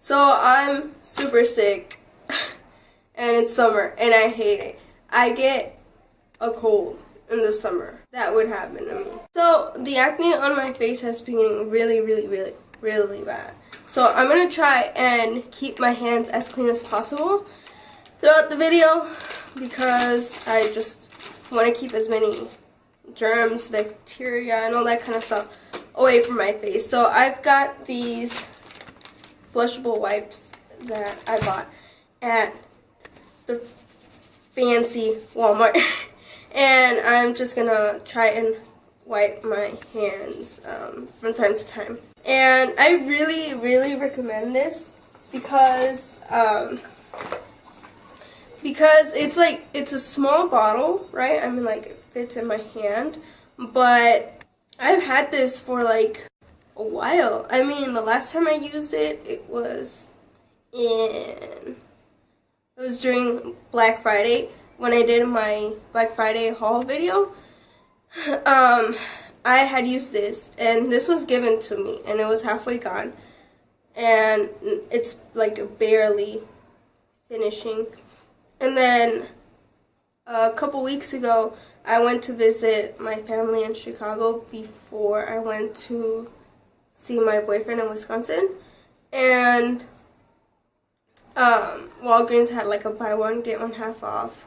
So I'm super sick and it's summer and I hate it. I get a cold in the summer. That would happen to me. So the acne on my face has been really bad. So I'm going to try and keep my hands as clean as possible throughout the video because I just want to keep as many germs, bacteria, and all that kind of stuff away from my face. So I've got these flushable wipes that I bought at the fancy Walmart. And I'm just gonna try and wipe my hands from time to time. And I really recommend this because it's a small bottle, right? I mean, like, it fits in my hand, but I've had this for like a while. I mean, the last time I used it, it was during Black Friday when I did my Black Friday haul video. I had used this, and this was given to me, and it was halfway gone, and it's like barely finishing. And then a couple weeks ago, I went to visit my family in Chicago before I went to see my boyfriend in Wisconsin, and Walgreens had like a buy one get one half off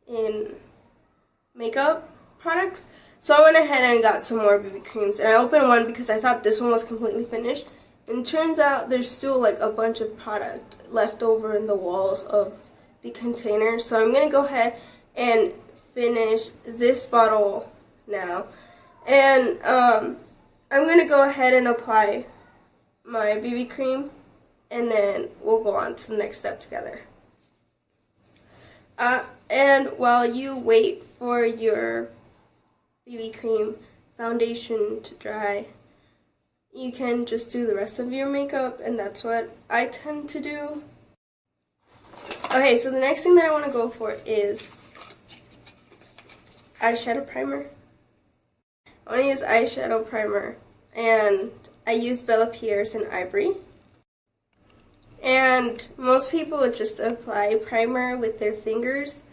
in makeup products. So I went ahead and got some more BB creams, and I opened one because I thought this one was completely finished, and turns out there's still like a bunch of product left over in the walls of the container. So I'm gonna go ahead and finish this bottle now, and I'm gonna go ahead and apply my BB cream, and then we'll go on to the next step together. And while you wait for your BB cream foundation to dry, you can just do the rest of your makeup, and that's what I tend to do. Okay, so the next thing that I want to go for is eyeshadow primer. I want to use eyeshadow primer, and I use Bella Pierce in Ivory. And most people would just apply primer with their fingers,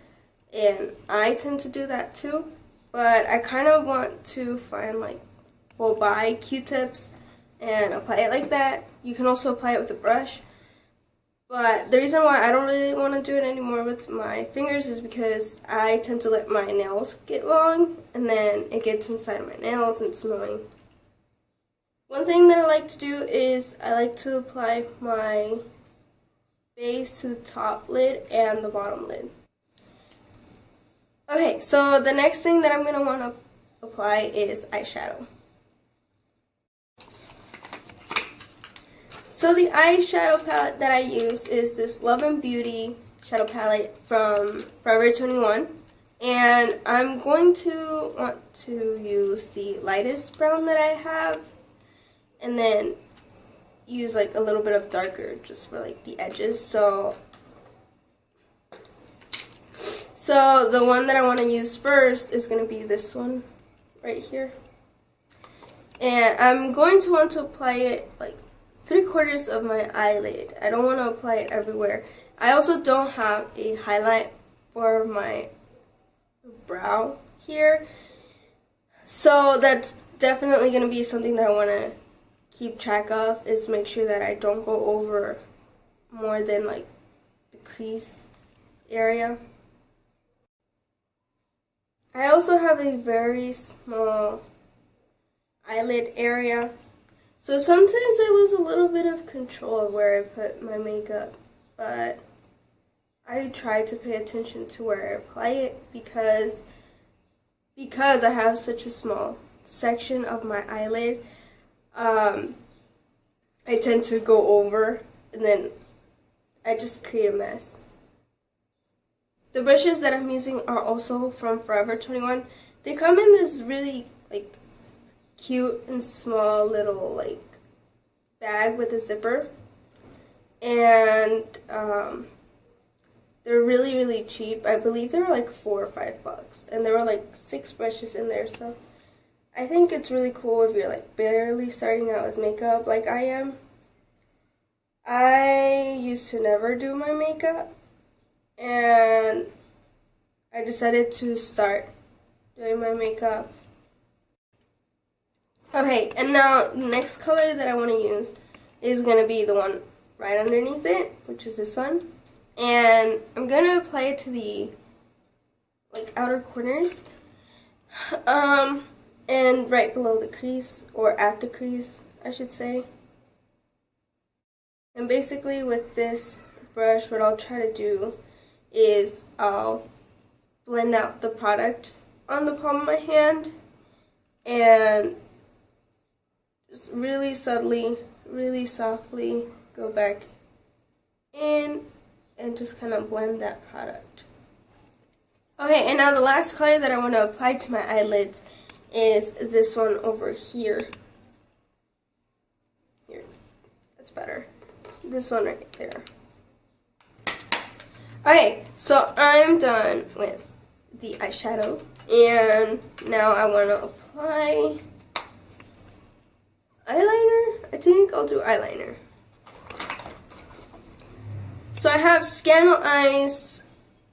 and I tend to do that too. But I kind of want to find buy Q-tips and apply it like that. You can also apply it with a brush. But the reason why I don't really want to do it anymore with my fingers is because I tend to let my nails get long, and then it gets inside my nails and it's annoying. One thing that I like to do is I like to apply my base to the top lid and the bottom lid. Okay, so the next thing that I'm going to want to apply is eyeshadow. So the eyeshadow palette that I use is this Love and Beauty shadow palette from Forever 21. And I'm going to want to use the lightest brown that I have, and then use like a little bit of darker just for like the edges. So the one that I want to use first is going to be this one right here. And I'm going to want to apply it like 3/4 of my eyelid. I don't want to apply it everywhere. I also don't have a highlight for my brow here. So that's definitely going to be something that I want to keep track of, is make sure that I don't go over more than like the crease area. I also have a very small eyelid area, so sometimes I lose a little bit of control of where I put my makeup, but I try to pay attention to where I apply it because I have such a small section of my eyelid. I tend to go over, and then I just create a mess. The brushes that I'm using are also from Forever 21. They come in this really like cute and small little like bag with a zipper, and they're really cheap. I believe they were like $4 or $5, and there were like 6 brushes in there. So I think it's really cool if you're like barely starting out with makeup like I am. I used to never do my makeup, and I decided to start doing my makeup. Okay, and now the next color that I want to use is going to be the one right underneath it, which is this one. And I'm going to apply it to the outer corners, and right below the crease, or at the crease, I should say. And basically with this brush, what I'll try to do is I'll blend out the product on the palm of my hand and just really subtly, really softly go back in and just kind of blend that product. Okay, and now the last color that I want to apply to my eyelids is this one over here. Here, that's better. This one right there. Okay, so I'm done with the eyeshadow, and now I want to apply eyeliner. I think I'll do eyeliner. So I have Scandal Eyes.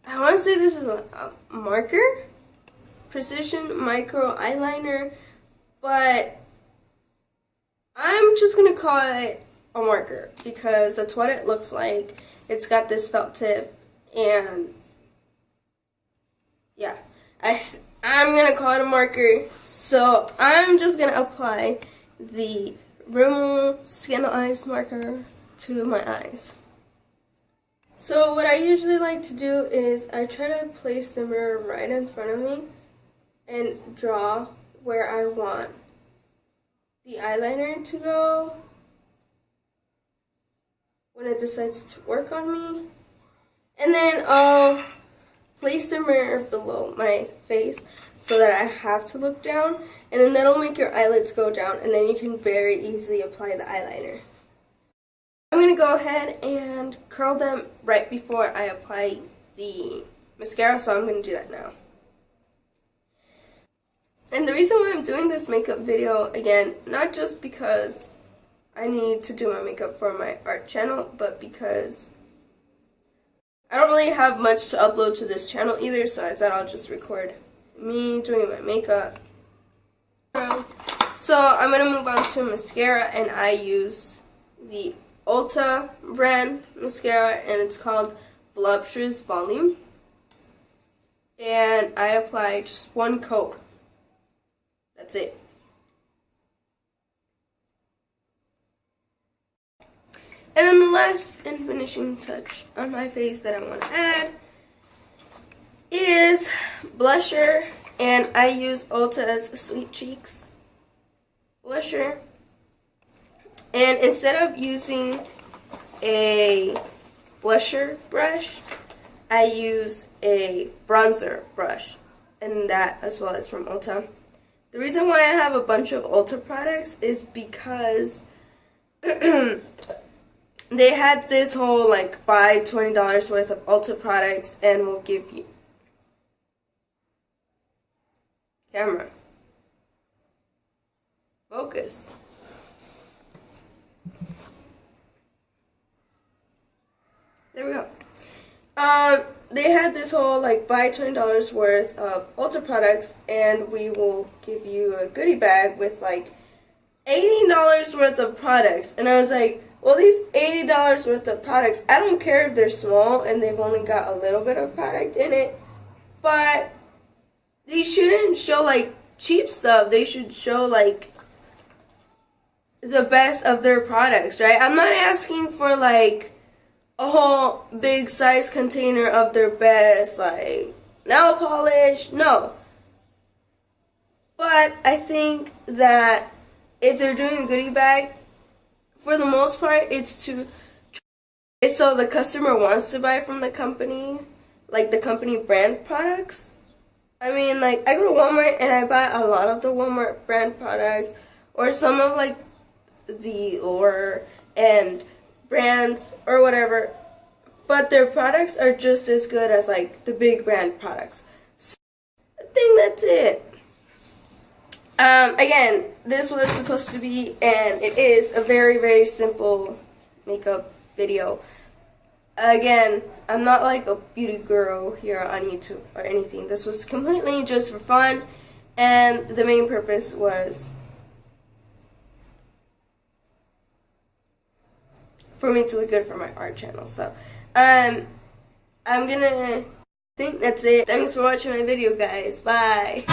I want to say this is a marker, precision micro eyeliner, but I'm just going to call it a marker because that's what it looks like. It's got this felt tip, and yeah, I'm going to call it a marker. So I'm just going to apply the Rimmel Scandal Eyes marker to my eyes. So what I usually like to do is I try to place the mirror right in front of me and draw where I want the eyeliner to go when it decides to work on me. And then I'll place the mirror below my face so that I have to look down, and then that'll make your eyelids go down, and then you can very easily apply the eyeliner. I'm going to go ahead and curl them right before I apply the mascara, so I'm going to do that now. And the reason why I'm doing this makeup video, again, not just because I need to do my makeup for my art channel, but because I don't really have much to upload to this channel either, so I thought I'll just record me doing my makeup. So I'm going to move on to mascara, and I use the Ulta brand mascara, and it's called Voluptuous Volume. And I apply just one coat. That's it. And then the last and finishing touch on my face that I want to add is blusher, and I use Ulta's Sweet Cheeks blusher. And instead of using a blusher brush, I use a bronzer brush, and that as well is from Ulta. The reason why I have a bunch of Ulta products is because they had this whole buy $20 worth of Ulta products and we'll give you camera focus. There we go. They had this whole buy $20 worth of Ulta products, and we will give you a goodie bag with $80 worth of products. And I was like, well, these $80 worth of products, I don't care if they're small and they've only got a little bit of product in it, but they shouldn't show cheap stuff. They should show the best of their products, right? I'm not asking for a whole big size container of their best nail polish, no. But I think that if they're doing a goodie bag, for the most part, it's so the customer wants to buy from the company, the company brand products. I mean, I go to Walmart and I buy a lot of the Walmart brand products, or some of the lower end brands or whatever, but their products are just as good as the big brand products. So I think that's it. Again, this was supposed to be, and it is, a very, very simple makeup video. Again, I'm not like a beauty guru here on YouTube or anything. This was completely just for fun, and the main purpose was for me to look good for my art channel. So, I'm gonna think that's it. Thanks for watching my video, guys. Bye.